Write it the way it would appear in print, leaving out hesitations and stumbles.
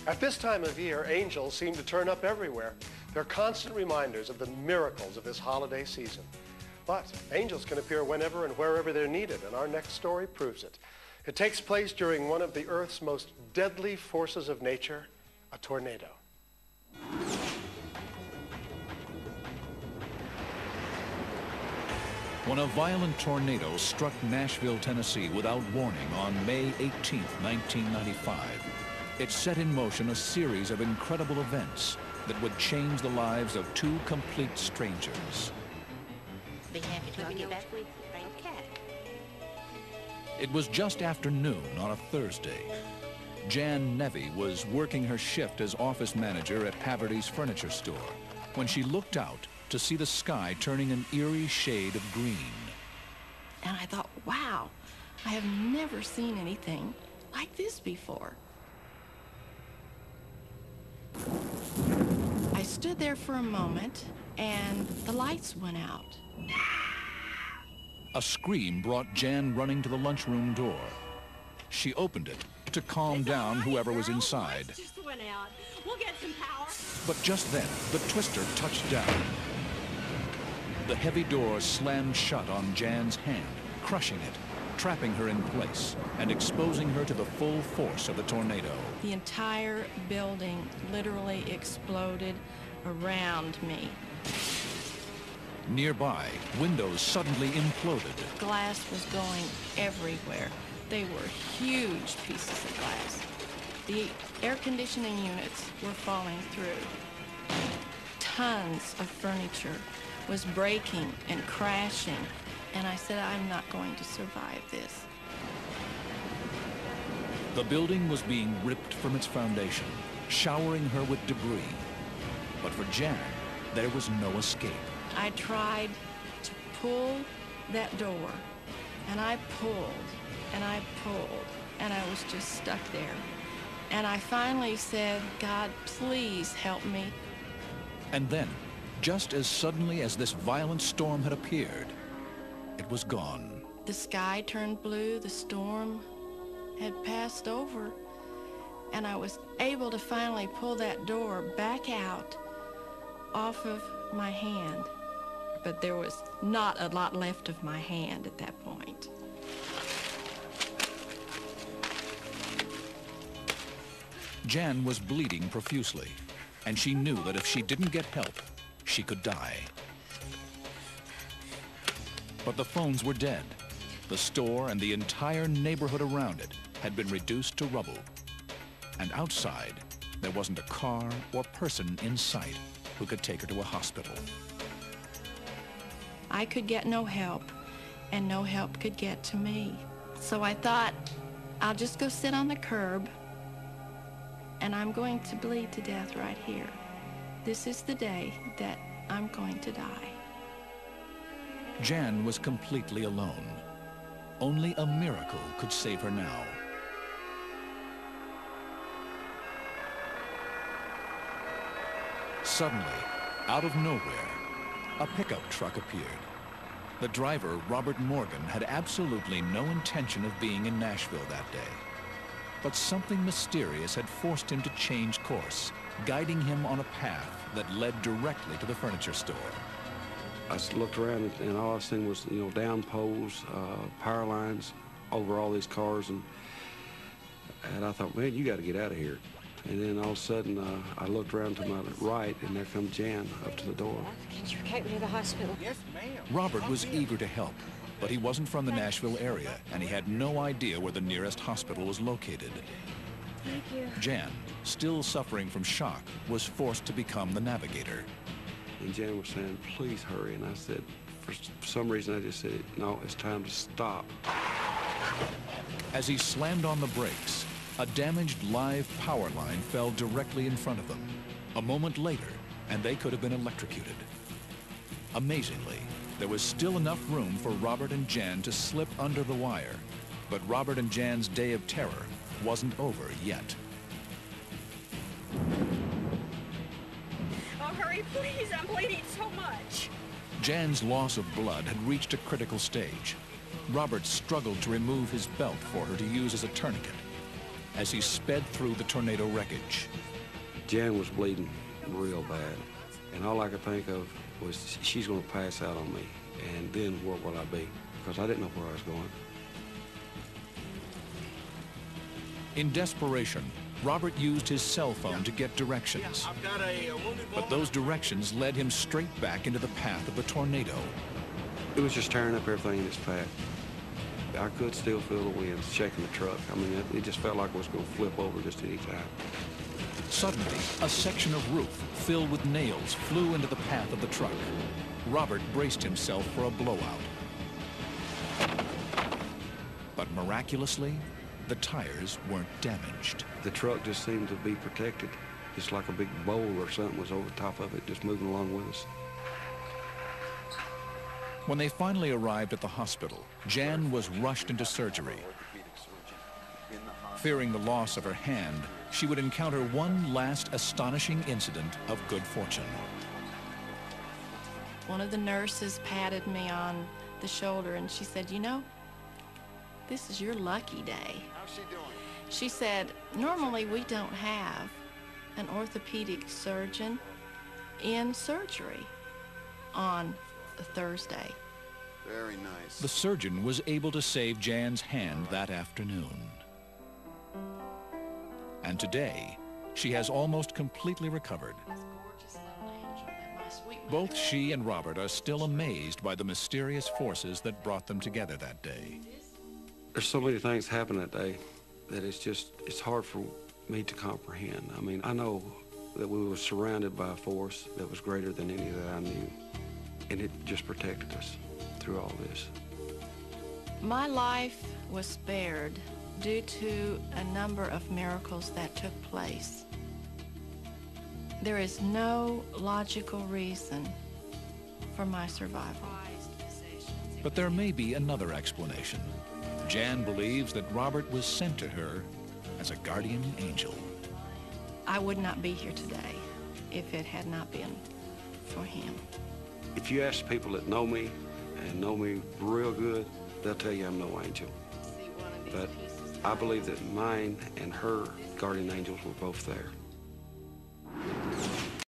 At this time of year, angels seem to turn up everywhere. They're constant reminders of the miracles of this holiday season. But angels can appear whenever and wherever they're needed, and our next story proves it. It takes place during one of the Earth's most deadly forces of nature, a tornado. When a violent tornado struck Nashville, Tennessee without warning on May 18, 1995, it set in motion a series of incredible events that would change the lives of two complete strangers. Be happy to get back with you. Okay. It was just after noon on a Thursday. Jan Nevy was working her shift as office manager at Haverty's furniture store when she looked out to see the sky turning an eerie shade of green. And I thought, wow, I have never seen anything like this before. I stood there for a moment, and the lights went out. A scream brought Jan running to the lunchroom door. She opened it to calm down whoever was inside. Lights just went out. We'll get some power. But just then, the twister touched down. The heavy door slammed shut on Jan's hand, crushing it, trapping her in place, and exposing her to the full force of the tornado. The entire building literally exploded around me. Nearby, windows suddenly imploded. Glass was going everywhere. They were huge pieces of glass. The air conditioning units were falling through. Tons of furniture was breaking and crashing, and I said, I'm not going to survive this. The building was being ripped from its foundation, showering her with debris. But for Jan, there was no escape. I tried to pull that door, and I pulled, and I pulled, and I was just stuck there. And I finally said, God, please help me. And then, just as suddenly as this violent storm had appeared, it was gone. The sky turned blue, the storm had passed over, and I was able to finally pull that door back out off of my hand. But there was not a lot left of my hand at that point. Jan was bleeding profusely, and she knew that if she didn't get help, she could die. But the phones were dead. The store and the entire neighborhood around it had been reduced to rubble. And outside, there wasn't a car or person in sight who could take her to a hospital. I could get no help, and no help could get to me. So I thought, I'll just go sit on the curb, and I'm going to bleed to death right here. This is the day that I'm going to die. Jan was completely alone. Only a miracle could save her now. Suddenly, out of nowhere, a pickup truck appeared. The driver, Robert Morgan, had absolutely no intention of being in Nashville that day. But something mysterious had forced him to change course, guiding him on a path that led directly to the furniture store. I looked around and all I seen was, down poles, power lines over all these cars, and I thought, man, you got to get out of here. And then all of a sudden, I looked around to my right, and there comes Jan up to the door. Can you take me to the hospital? Yes, ma'am. Robert was eager to help, but he wasn't from the Nashville area, and he had no idea where the nearest hospital was located. Thank you. Jan, still suffering from shock, was forced to become the navigator. And Jan was saying, please hurry. And I said, for some reason, I just said, no, it's time to stop. As he slammed on the brakes, a damaged live power line fell directly in front of them. A moment later, and they could have been electrocuted. Amazingly, there was still enough room for Robert and Jan to slip under the wire. But Robert and Jan's day of terror wasn't over yet. Oh, hurry, please. I'm bleeding so much. Jan's loss of blood had reached a critical stage. Robert struggled to remove his belt for her to use as a tourniquet. as he sped through the tornado wreckage. Jan was bleeding real bad, and all I could think of was she's going to pass out on me, and then where will I be? Because I didn't know where I was going. In desperation, Robert used his cell phone to get directions. But those directions led him straight back into the path of the tornado. It was just tearing up everything in its path. I could still feel the wind shaking the truck. I mean, it just felt like it was going to flip over just at any time. Suddenly, a section of roof filled with nails flew into the path of the truck. Robert braced himself for a blowout. But miraculously, the tires weren't damaged. The truck just seemed to be protected. Just like a big bowl or something was over the top of it, just moving along with us. When they finally arrived at the hospital, Jan was rushed into surgery. Fearing the loss of her hand, she would encounter one last astonishing incident of good fortune. One of the nurses patted me on the shoulder and she said, "You know, this is your lucky day." How's she doing? She said, "Normally we don't have an orthopedic surgeon in surgery on a Thursday." Very nice. The surgeon was able to save Jan's hand that afternoon. And today, she has almost completely recovered. Both she and Robert are still amazed by the mysterious forces that brought them together that day. There's so many things happened that day that it's hard for me to comprehend. I mean, I know that we were surrounded by a force that was greater than any that I knew, and it just protected us through all this. My life was spared due to a number of miracles that took place. There is no logical reason for my survival. But there may be another explanation. Jan believes that Robert was sent to her as a guardian angel. I would not be here today if it had not been for him. If you ask people that know me and know me real good, they'll tell you I'm no angel. But I believe that mine and her guardian angels were both there.